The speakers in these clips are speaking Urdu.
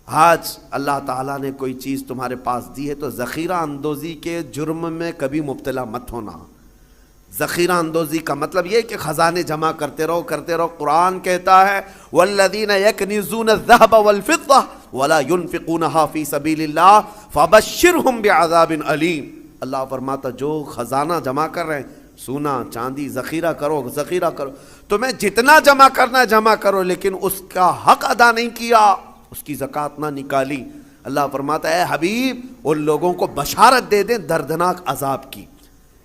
آج اللہ تعالیٰ نے کوئی چیز تمہارے پاس دی ہے تو ذخیرہ اندوزی کے جرم میں کبھی مبتلا مت ہونا۔ ذخیرہ اندوزی کا مطلب یہ کہ خزانے جمع کرتے رہو کرتے رہو۔ قرآن کہتا ہے والذین یکنزون الذهب والفضة ولا ينفقونها فی سبیل اللہ فبشرهم بعذاب علیم۔ اللہ فرماتا جو خزانہ جمع کر رہے ہیں، سونا چاندی ذخیرہ کرو ذخیرہ کرو، تمہیں جتنا جمع کرنا ہے جمع کرو، لیکن اس کا حق ادا نہیں کیا، اس کی زکوٰۃ نہ نکالی۔ اللہ فرماتا ہے اے حبیب ان لوگوں کو بشارت دے دیں دردناک عذاب کی۔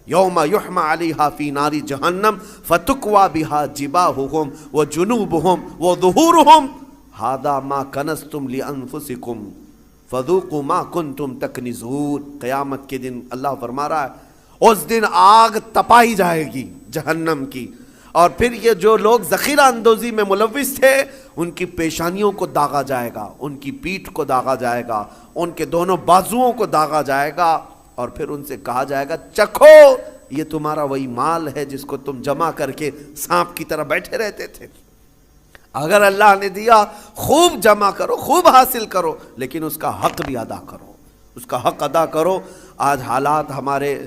یوم یحمى علیہا فی نار جہنم فتکوی بہا جباہہم وجنوبہم وظہورہم ھذا ما کنزتم لانفسکم فذوقوا ما کنتم تکنزون۔ قیامت کے دن اللہ فرما رہا ہے اس دن آگ تپائی جائے گی جہنم کی، اور پھر یہ جو لوگ ذخیرہ اندوزی میں ملوث تھے ان کی پیشانیوں کو داغا جائے گا، ان کی پیٹھ کو داغا جائے گا، ان کے دونوں بازوؤں کو داغا جائے گا، اور پھر ان سے کہا جائے گا چکھو یہ تمہارا وہی مال ہے جس کو تم جمع کر کے سانپ کی طرح بیٹھے رہتے تھے۔ اگر اللہ نے دیا خوب جمع کرو، خوب حاصل کرو، لیکن اس کا حق بھی ادا کرو، اس کا حق ادا کرو۔ آج حالات ہمارے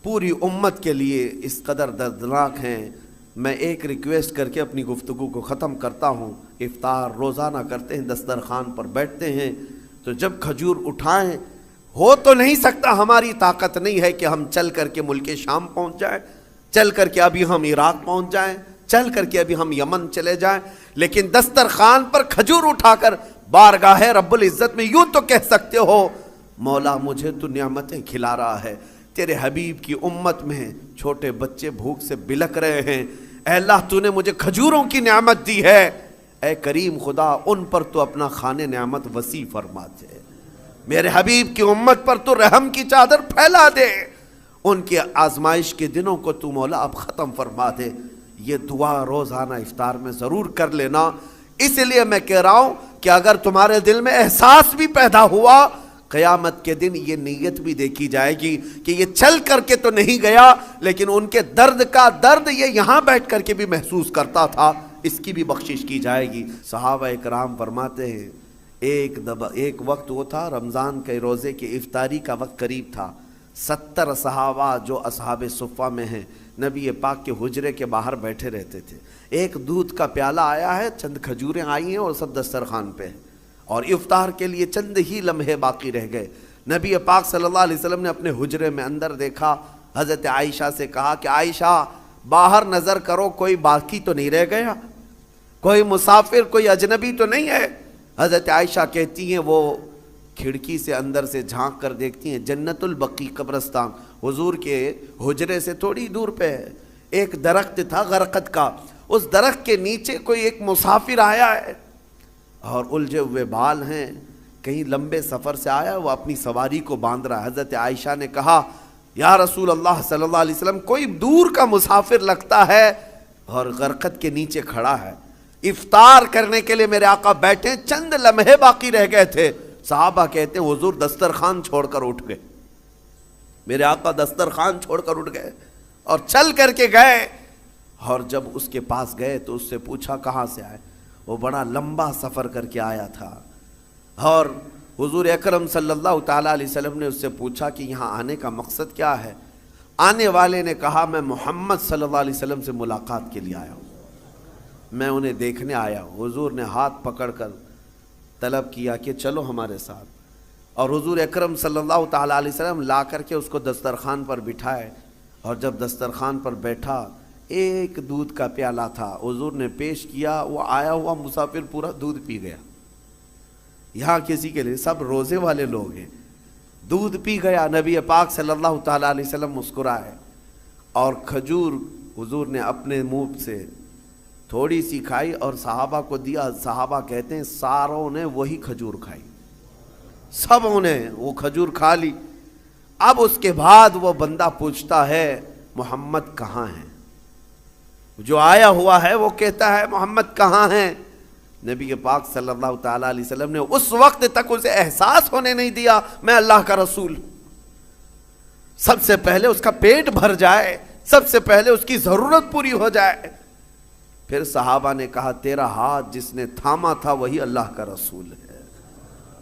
پوری امت کے لیے اس قدر دردناک ہیں۔ میں ایک ریکویسٹ کر کے اپنی گفتگو کو ختم کرتا ہوں۔ افطار روزانہ کرتے ہیں، دسترخوان پر بیٹھتے ہیں تو جب کھجور اٹھائیں، ہو تو نہیں سکتا، ہماری طاقت نہیں ہے کہ ہم چل کر کے ملک شام پہنچ جائیں، چل کر کے ابھی ہم عراق پہنچ جائیں، چل کر کے ابھی ہم یمن چلے جائیں، لیکن دسترخوان پر کھجور اٹھا کر بارگاہ رب العزت میں یوں تو کہہ سکتے ہو مولا مجھے تو نعمتیں کھلا رہا ہے، تیرے حبیب کی امت میں چھوٹے بچے بھوک سے بلک رہے ہیں، اے اللہ تو نے مجھے کھجوروں کی نعمت دی ہے، اے کریم خدا ان پر تو اپنا خانے نعمت وسیع فرما دے، میرے حبیب کی امت پر تو رحم کی چادر پھیلا دے، ان کے آزمائش کے دنوں کو تو مولا اب ختم فرما دے۔ یہ دعا روزانہ افطار میں ضرور کر لینا۔ اس لیے میں کہہ رہا ہوں کہ اگر تمہارے دل میں احساس بھی پیدا ہوا، قیامت کے دن یہ نیت بھی دیکھی جائے گی کہ یہ چل کر کے تو نہیں گیا، لیکن ان کے درد کا درد یہ یہاں بیٹھ کر کے بھی محسوس کرتا تھا، اس کی بھی بخشش کی جائے گی۔ صحابہ اکرام فرماتے ہیں ایک وقت وہ تھا رمضان کے روزے کی افطاری کا وقت قریب تھا، 70 صحابہ جو اصحاب صفہ میں ہیں نبی پاک کے حجرے کے باہر بیٹھے رہتے تھے۔ ایک دودھ کا پیالہ آیا ہے، چند کھجوریں آئی ہیں اور سب دسترخوان پہ ہیں، اور افطار کے لیے چند ہی لمحے باقی رہ گئے۔ نبی پاک صلی اللہ علیہ وسلم نے اپنے حجرے میں اندر دیکھا، حضرت عائشہ سے کہا کہ عائشہ باہر نظر کرو کوئی باقی تو نہیں رہ گیا، کوئی مسافر کوئی اجنبی تو نہیں ہے۔ حضرت عائشہ کہتی ہیں وہ کھڑکی سے اندر سے جھانک کر دیکھتی ہیں، جنت البقیع قبرستان حضور کے حجرے سے تھوڑی دور پہ ہے، ایک درخت تھا غرقد کا، اس درخت کے نیچے کوئی ایک مسافر آیا ہے اور الجھے ہوئے بال ہیں، کہیں لمبے سفر سے آیا، وہ اپنی سواری کو باندھ رہا ہے۔ حضرت عائشہ نے کہا یا رسول اللہ صلی اللہ علیہ وسلم کوئی دور کا مسافر لگتا ہے اور غرقد کے نیچے کھڑا ہے، افطار کرنے کے لیے میرے آقا بیٹھے، چند لمحے باقی رہ گئے تھے۔ صحابہ کہتے ہیں حضور دسترخوان چھوڑ کر اٹھ گئے، میرے آقا دسترخوان چھوڑ کر اٹھ گئے اور چل کر کے گئے، اور جب اس کے پاس گئے تو اس سے پوچھا کہاں سے آئے، وہ بڑا لمبا سفر کر کے آیا تھا، اور حضور اکرم صلی اللہ تعالیٰ علیہ وسلم نے اس سے پوچھا کہ یہاں آنے کا مقصد کیا ہے۔ آنے والے نے کہا میں محمد صلی اللہ علیہ وسلم سے ملاقات کے لیے آیا ہوں، میں انہیں دیکھنے آیا ہوں۔ حضور نے ہاتھ پکڑ کر طلب کیا کہ چلو ہمارے ساتھ، اور حضور اکرم صلی اللہ تعالیٰ علیہ وسلم لا کر کے اس کو دسترخوان پر بٹھائے، اور جب دسترخوان پر بیٹھا ایک دودھ کا پیالہ تھا، حضور نے پیش کیا، وہ آیا ہوا مسافر پورا دودھ پی گیا۔ یہاں کسی کے لیے سب روزے والے لوگ ہیں، دودھ پی گیا۔ نبی پاک صلی اللہ تعالیٰ علیہ وسلم مسکرائے، اور کھجور حضور نے اپنے منہ سے تھوڑی سی کھائی اور صحابہ کو دیا۔ صحابہ کہتے ہیں ساروں نے وہی کھجور کھائی، سبوں نے وہ کھجور کھا لی۔ اب اس کے بعد وہ بندہ پوچھتا ہے محمد کہاں ہیں، جو آیا ہوا ہے وہ کہتا ہے محمد کہاں ہیں۔ نبی پاک صلی اللہ تعالیٰ علیہ وسلم نے اس وقت تک اسے احساس ہونے نہیں دیا میں اللہ کا رسول، سب سے پہلے اس کا پیٹ بھر جائے، سب سے پہلے اس کی ضرورت پوری ہو جائے۔ پھر صحابہ نے کہا تیرا ہاتھ جس نے تھاما تھا وہی اللہ کا رسول ہے،